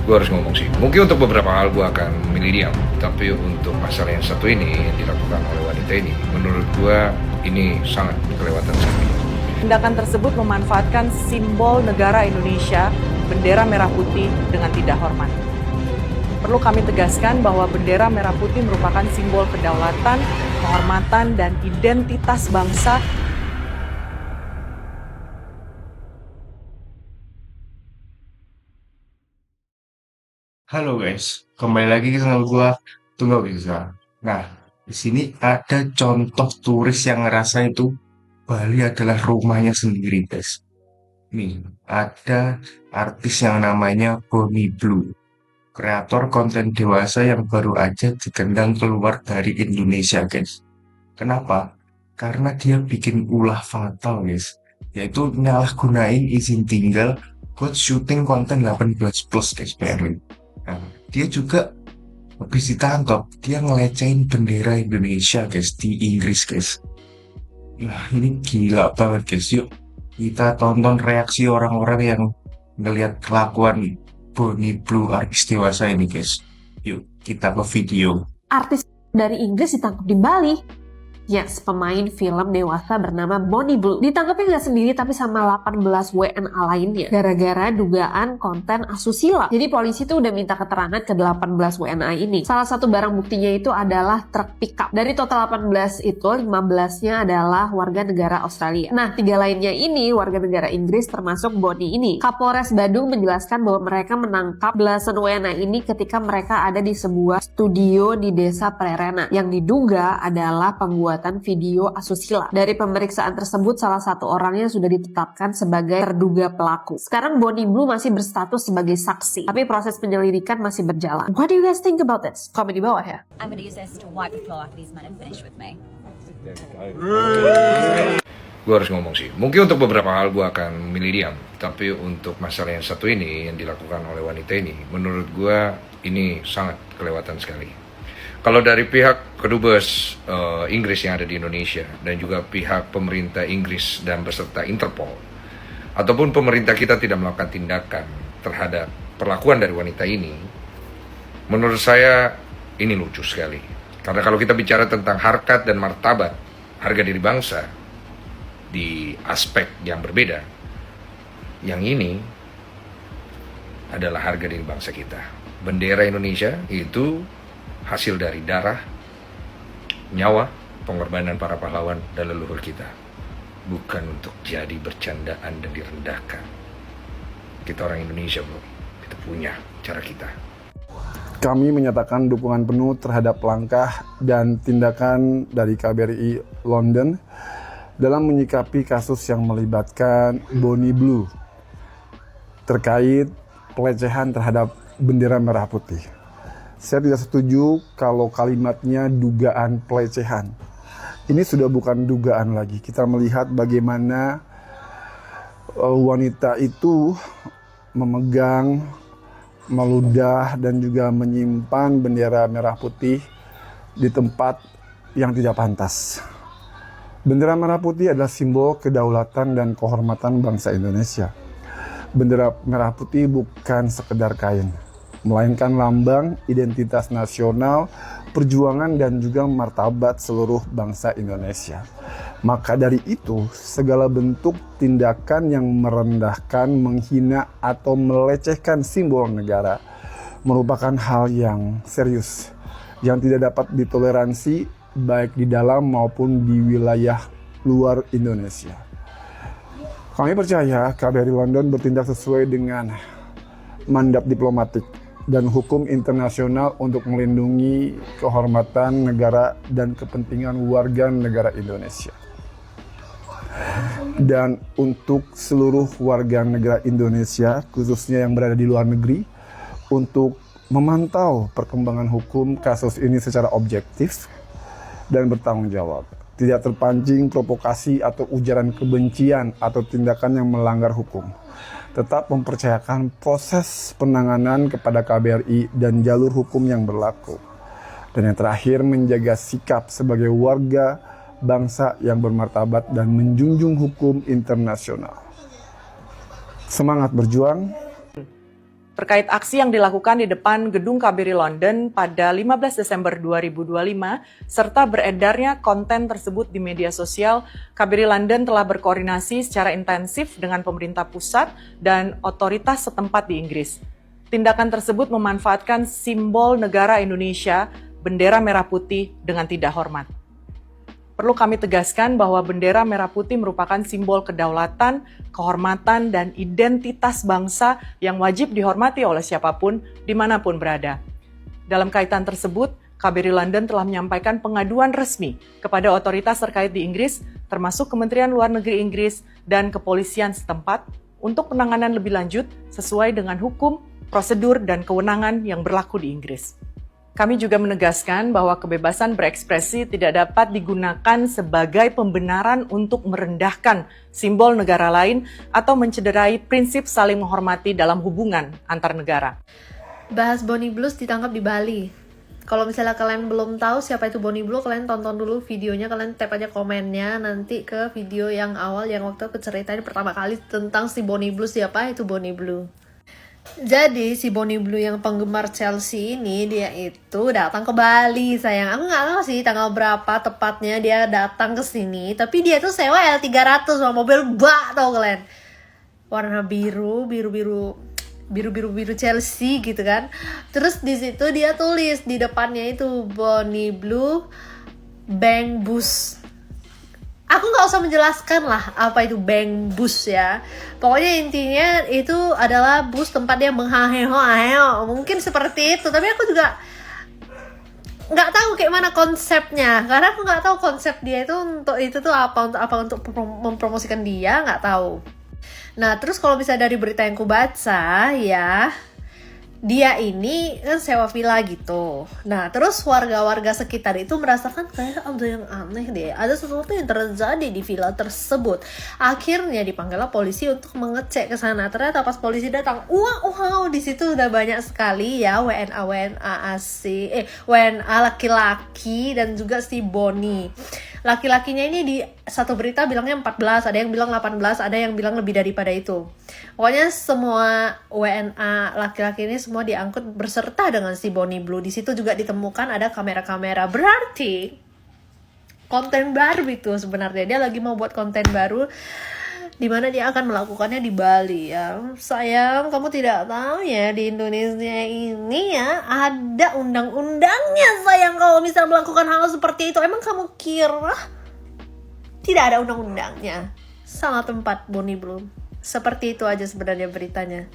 Gue harus ngomong sih. Mungkin untuk beberapa hal gue akan memilih diam, tapi untuk masalah yang satu ini yang dilakukan oleh wanita ini, menurut gue ini sangat kelewatan sekali. Tindakan tersebut memanfaatkan simbol negara Indonesia, bendera merah putih dengan tidak hormat. Perlu kami tegaskan bahwa bendera merah putih merupakan simbol kedaulatan, kehormatan, dan identitas bangsa. Halo guys, kembali lagi ke channel gua Tunggal Bisa. Nah, di sini ada contoh turis yang ngerasa itu Bali adalah rumahnya sendiri, guys. Nih, ada artis yang namanya Bonnie Blue, kreator konten dewasa yang baru aja ditendang keluar dari Indonesia, guys. Kenapa? Karena dia bikin ulah fatal, guys. Yaitu nyalahgunain izin tinggal buat syuting konten 18 plus, guys, Berlin. Nah, dia juga habis ditangkap, dia ngelecehin bendera Indonesia, guys, di Inggris, guys. Nah, ini gila banget, guys. Yuk, kita tonton reaksi orang-orang yang ngelihat kelakuan Bonnie Blue artis dewasa ini, guys. Yuk, kita ke video. Artis dari Inggris ditangkap di Bali. Yes, pemain film dewasa bernama Bonnie Blue ditangkapnya nggak sendiri tapi sama 18 WNA lainnya gara-gara dugaan konten asusila. Jadi polisi tuh udah minta keterangan ke 18 WNA ini. Salah satu barang buktinya itu adalah truk pickup. Dari total 18 itu 15-nya adalah warga negara Australia. Nah, 3 lainnya ini warga negara Inggris termasuk Bonnie ini. Kapolres Badung menjelaskan bahwa mereka menangkap belasan WNA ini ketika mereka ada di sebuah studio di desa Prerena yang diduga adalah pembuatan video asusila. Dari pemeriksaan tersebut, salah satu orangnya sudah ditetapkan sebagai terduga pelaku. Sekarang Bonnie Blue masih berstatus sebagai saksi, tapi proses penyelidikan masih berjalan. What do you guys think about this? Komen di bawah ya. I'm going to use this to wipe the floor after these men have finished with me. Gue harus ngomong sih. Mungkin untuk beberapa hal gue akan memilih diam, tapi untuk masalah yang satu ini yang dilakukan oleh wanita ini, menurut gue ini sangat kelewatan sekali. Kalau dari pihak kedubes Inggris yang ada di Indonesia dan juga pihak pemerintah Inggris dan beserta Interpol, ataupun pemerintah kita tidak melakukan tindakan terhadap perlakuan dari wanita ini, menurut saya ini lucu sekali. Karena kalau kita bicara tentang harkat dan martabat harga diri bangsa di aspek yang berbeda, yang ini adalah harga diri bangsa kita. Bendera Indonesia itu hasil dari darah, nyawa, pengorbanan para pahlawan dan leluhur kita. Bukan untuk jadi bercandaan dan direndahkan. Kita orang Indonesia, bro. Kita punya cara kita. Kami menyatakan dukungan penuh terhadap langkah dan tindakan dari KBRI London dalam menyikapi kasus yang melibatkan Bonnie Blue terkait pelecehan terhadap bendera merah putih. Saya tidak setuju kalau kalimatnya dugaan pelecehan. Ini sudah bukan dugaan lagi. Kita melihat bagaimana wanita itu memegang, meludah, dan juga menyimpan bendera merah putih di tempat yang tidak pantas. Bendera merah putih adalah simbol kedaulatan dan kehormatan bangsa Indonesia. Bendera merah putih bukan sekedar kain, melainkan lambang identitas nasional, perjuangan, dan juga martabat seluruh bangsa Indonesia. Maka dari itu, segala bentuk tindakan yang merendahkan, menghina, atau melecehkan simbol negara merupakan hal yang serius, yang tidak dapat ditoleransi baik di dalam maupun di wilayah luar Indonesia. Kami percaya KBRI London bertindak sesuai dengan mandat diplomatik dan hukum internasional untuk melindungi kehormatan negara dan kepentingan warga negara Indonesia. Dan untuk seluruh warga negara Indonesia, khususnya yang berada di luar negeri, untuk memantau perkembangan hukum kasus ini secara objektif dan bertanggung jawab. Tidak terpancing provokasi atau ujaran kebencian atau tindakan yang melanggar hukum. Tetap mempercayakan proses penanganan kepada KBRI dan jalur hukum yang berlaku. Dan yang terakhir, menjaga sikap sebagai warga bangsa yang bermartabat dan menjunjung hukum internasional. Semangat berjuang. terkait aksi yang dilakukan di depan gedung KBRI London pada 15 Desember 2025 serta beredarnya konten tersebut di media sosial, KBRI London telah berkoordinasi secara intensif dengan pemerintah pusat dan otoritas setempat di Inggris. Tindakan tersebut memanfaatkan simbol negara Indonesia, bendera merah putih, dengan tidak hormat. Perlu kami tegaskan bahwa bendera merah putih merupakan simbol kedaulatan, kehormatan, dan identitas bangsa yang wajib dihormati oleh siapapun, dimanapun berada. Dalam kaitan tersebut, KBRI London telah menyampaikan pengaduan resmi kepada otoritas terkait di Inggris, termasuk Kementerian Luar Negeri Inggris dan kepolisian setempat, untuk penanganan lebih lanjut sesuai dengan hukum, prosedur, dan kewenangan yang berlaku di Inggris. Kami juga menegaskan bahwa kebebasan berekspresi tidak dapat digunakan sebagai pembenaran untuk merendahkan simbol negara lain atau mencederai prinsip saling menghormati dalam hubungan antar negara. Bahas Bonnie Blues ditangkap di Bali. Kalau misalnya kalian belum tahu siapa itu Bonnie Blue, kalian tonton dulu videonya, kalian tap aja komennya nanti ke video yang awal yang waktu aku ceritain pertama kali tentang si Bonnie Blue, siapa itu Bonnie Blue. Jadi si Bonnie Blue yang penggemar Chelsea ini, dia itu datang ke Bali sayang. Aku nggak tahu sih tanggal berapa tepatnya dia datang ke sini, tapi dia tuh sewa L300 sama mobil bak, tau kalian, warna biru Chelsea gitu kan. Terus di situ dia tulis di depannya itu Bonnie Blue Bank Bus. Aku nggak usah menjelaskan lah apa itu bank bus ya. Pokoknya intinya itu adalah bus tempat dia menghaheo. Mungkin seperti itu. Tapi aku juga nggak tahu kayak mana konsepnya. Karena aku nggak tahu konsep dia itu untuk apa untuk mempromosikan dia, nggak tahu. Nah terus kalau misalnya dari berita yang ku baca ya, dia ini kan sewa villa gitu. Nah terus warga-warga sekitar itu merasakan kayak ada yang aneh deh, ada sesuatu yang terjadi di villa tersebut. Akhirnya dipanggillah polisi untuk mengecek ke sana. Ternyata pas polisi datang, wow di situ udah banyak sekali ya WNA laki-laki dan juga si Bonnie. Laki-lakinya ini di satu berita bilangnya 14, ada yang bilang 18, ada yang bilang lebih daripada itu. Pokoknya semua WNA laki-laki ini semua diangkut berserta dengan si Bonnie Blue. Di situ juga ditemukan ada kamera-kamera. Berarti konten baru itu sebenarnya. Dia lagi mau buat konten baru di mana dia akan melakukannya di Bali ya. Sayang, kamu tidak tahu ya di Indonesia ini ya ada undang-undangnya sayang kalau bisa melakukan hal seperti itu. Emang kamu kira tidak ada undang-undangnya sama tempat Bonnie Blue? Seperti itu aja sebenarnya beritanya.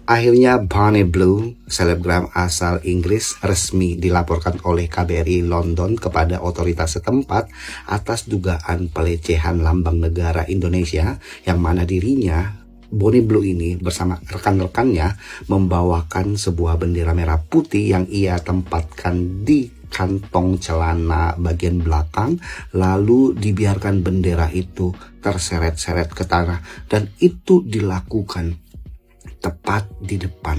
Akhirnya Bonnie Blue, selebgram asal Inggris, resmi dilaporkan oleh KBRI London kepada otoritas setempat atas dugaan pelecehan lambang negara Indonesia, yang mana dirinya, Bonnie Blue ini bersama rekan-rekannya membawakan sebuah bendera merah putih yang ia tempatkan di kantong celana bagian belakang, lalu dibiarkan bendera itu terseret-seret ke tanah, dan itu dilakukan tepat di depan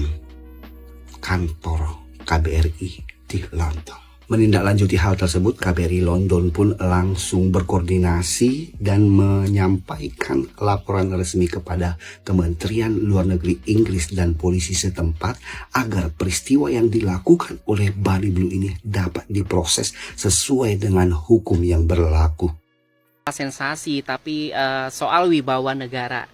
kantor KBRI di London. Menindaklanjuti hal tersebut, KBRI London pun langsung berkoordinasi dan menyampaikan laporan resmi kepada Kementerian Luar Negeri Inggris dan polisi setempat agar peristiwa yang dilakukan oleh Bonnie Blue ini dapat diproses sesuai dengan hukum yang berlaku. Sensasi, tapi soal wibawa negara.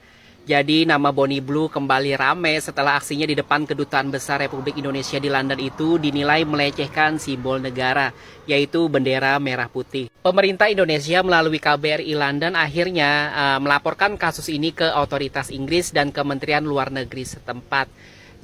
Jadi nama Bonnie Blue kembali rame setelah aksinya di depan Kedutaan Besar Republik Indonesia di London itu dinilai melecehkan simbol negara, yaitu bendera merah putih. Pemerintah Indonesia melalui KBRI London akhirnya melaporkan kasus ini ke otoritas Inggris dan Kementerian Luar Negeri setempat.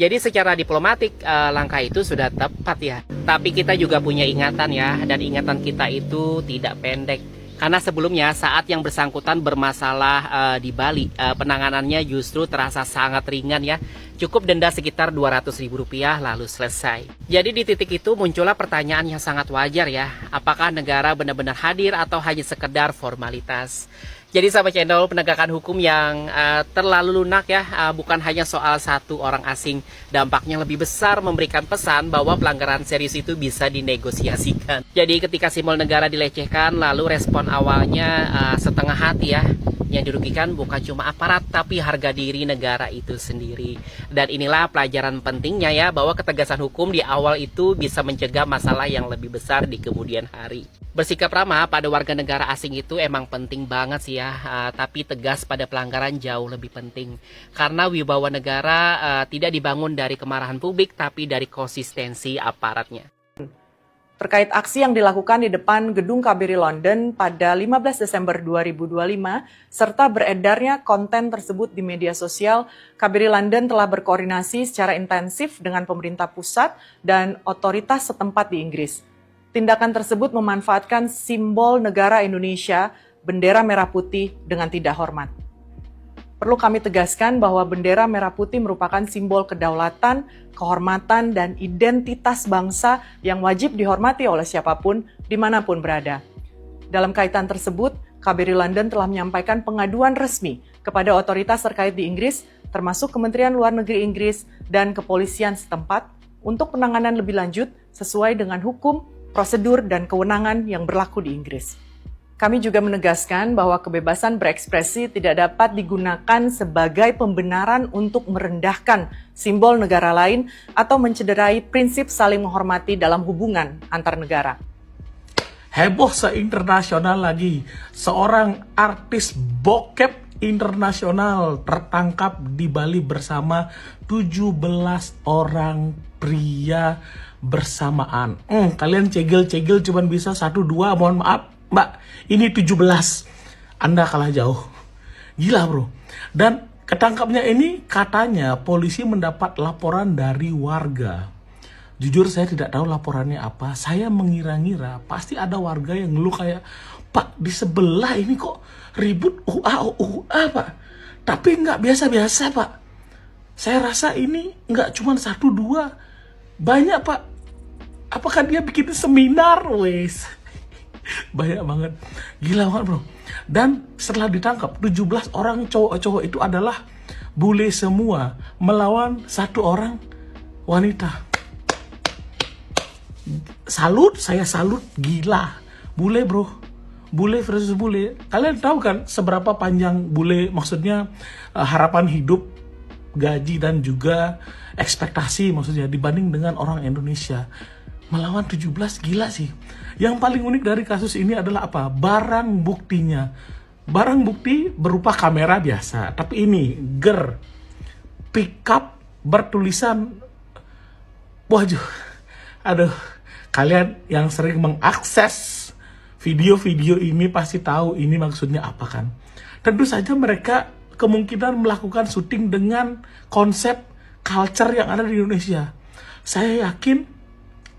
Jadi secara diplomatik langkah itu sudah tepat ya. Tapi kita juga punya ingatan ya, dan ingatan kita itu tidak pendek. Karena sebelumnya saat yang bersangkutan bermasalah di Bali, penanganannya justru terasa sangat ringan ya. Cukup denda sekitar Rp200.000 lalu selesai. Jadi di titik itu muncullah pertanyaan yang sangat wajar ya. Apakah negara benar-benar hadir atau hanya sekedar formalitas? Jadi sahabat channel, penegakan hukum yang terlalu lunak ya, bukan hanya soal satu orang asing. Dampaknya lebih besar, memberikan pesan bahwa pelanggaran serius itu bisa dinegosiasikan. Jadi ketika simbol negara dilecehkan, lalu respon awalnya setengah hati ya. Yang dirugikan bukan cuma aparat, tapi harga diri negara itu sendiri. Dan inilah pelajaran pentingnya ya, bahwa ketegasan hukum di awal itu bisa mencegah masalah yang lebih besar di kemudian hari. Bersikap ramah pada warga negara asing itu emang penting banget sih ya, tapi tegas pada pelanggaran jauh lebih penting. Karena wibawa negara tidak dibangun dari kemarahan publik, tapi dari konsistensi aparatnya. Terkait aksi yang dilakukan di depan gedung KBRI London pada 15 Desember 2025, serta beredarnya konten tersebut di media sosial, KBRI London telah berkoordinasi secara intensif dengan pemerintah pusat dan otoritas setempat di Inggris. Tindakan tersebut memanfaatkan simbol negara Indonesia, bendera merah putih, dengan tidak hormat. Perlu kami tegaskan bahwa bendera merah putih merupakan simbol kedaulatan, kehormatan, dan identitas bangsa yang wajib dihormati oleh siapapun, dimanapun berada. Dalam kaitan tersebut, KBRI London telah menyampaikan pengaduan resmi kepada otoritas terkait di Inggris, termasuk Kementerian Luar Negeri Inggris dan kepolisian setempat, untuk penanganan lebih lanjut sesuai dengan hukum, prosedur, dan kewenangan yang berlaku di Inggris. Kami juga menegaskan bahwa kebebasan berekspresi tidak dapat digunakan sebagai pembenaran untuk merendahkan simbol negara lain atau mencederai prinsip saling menghormati dalam hubungan antar negara. Heboh se-internasional lagi, seorang artis bokep internasional tertangkap di Bali bersama 17 orang pria bersamaan. Kalian cegil-cegil cuman bisa 1-2, mohon maaf. Mbak, ini 17. Anda kalah jauh. Gila bro. Dan ketangkapnya ini katanya polisi mendapat laporan dari warga. Jujur saya tidak tahu laporannya apa. Saya mengira-ngira pasti ada warga yang ngeluh kayak, Pak, di sebelah ini kok ribut UA Pak. Tapi nggak biasa-biasa Pak. Saya rasa ini nggak cuma 1-2. Banyak Pak. Apakah dia bikin seminar wes? Banyak banget, gila banget bro. Dan setelah ditangkap 17 orang cowok-cowok itu adalah bule semua melawan 1 orang wanita. Salut, saya salut, gila. Bule bro, bule versus bule. Kalian tahu kan seberapa panjang bule, maksudnya harapan hidup, gaji, dan juga ekspektasi maksudnya dibanding dengan orang Indonesia. Melawan 17, gila sih. Yang paling unik dari kasus ini adalah apa? Barang buktinya. Barang bukti berupa kamera biasa. Tapi ini, pickup bertulisan, waduh, aduh. Kalian yang sering mengakses video-video ini pasti tahu ini maksudnya apa kan. Tentu saja mereka kemungkinan melakukan syuting dengan konsep culture yang ada di Indonesia. Saya yakin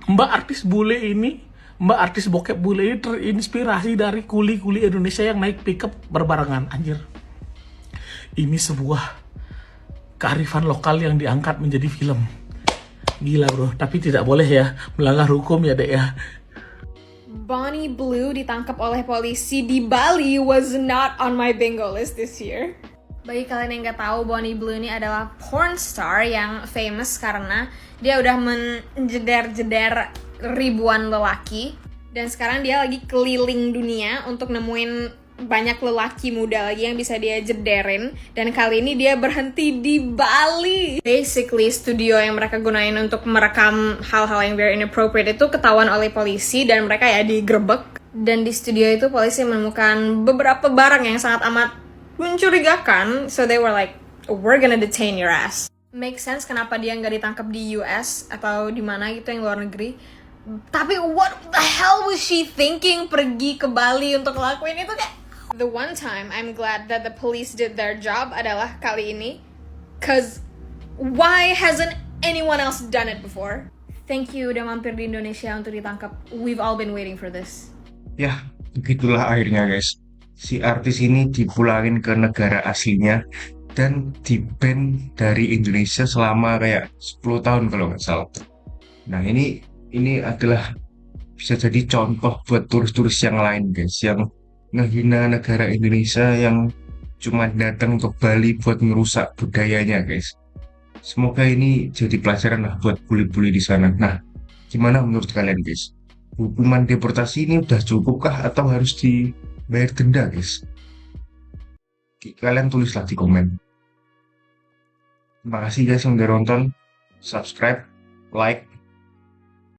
Mbak artis bule ini, Mbak artis bokep bule ini terinspirasi dari kuli-kuli Indonesia yang naik pickup berbarengan. Anjir, ini sebuah kearifan lokal yang diangkat menjadi film. Gila bro, tapi tidak boleh ya melanggar hukum ya dek ya. Bonnie Blue ditangkap oleh polisi di Bali was not on my bingo list this year. Bagi kalian yang nggak tahu, Bonnie Blue ini adalah porn star yang famous karena dia udah menjeder-jeder ribuan lelaki. Dan sekarang dia lagi keliling dunia untuk nemuin banyak lelaki muda lagi yang bisa dia jederin. Dan kali ini dia berhenti di Bali. Basically, studio yang mereka gunain untuk merekam hal-hal yang very inappropriate itu ketahuan oleh polisi dan mereka ya digerebek. Dan di studio itu polisi menemukan beberapa barang yang sangat amat mencurigakan, so they were like, we're gonna detain your ass. Make sense kenapa dia nggak ditangkap di US atau di mana gitu yang luar negeri. Tapi what the hell was she thinking pergi ke Bali untuk ngelakuin itu kayak? The one time I'm glad that the police did their job adalah kali ini, cause why hasn't anyone else done it before? Thank you udah mampir di Indonesia untuk ditangkap. We've all been waiting for this. Ya, begitulah akhirnya guys. Si artis ini dipulangin ke negara aslinya dan di-ban dari Indonesia selama kayak 10 tahun kalau nggak salah. Nah ini adalah bisa jadi contoh buat turis-turis yang lain guys, yang ngehina negara Indonesia yang cuma datang ke Bali buat merusak budayanya, guys. Semoga ini jadi pelajaran lah buat bully-bully di sana. Nah, gimana menurut kalian, guys? Hukuman deportasi ini udah cukup kah atau harus dibayar denda, guys? Kalian tulislah di komen. Terima kasih guys yang udah nonton. Subscribe, like,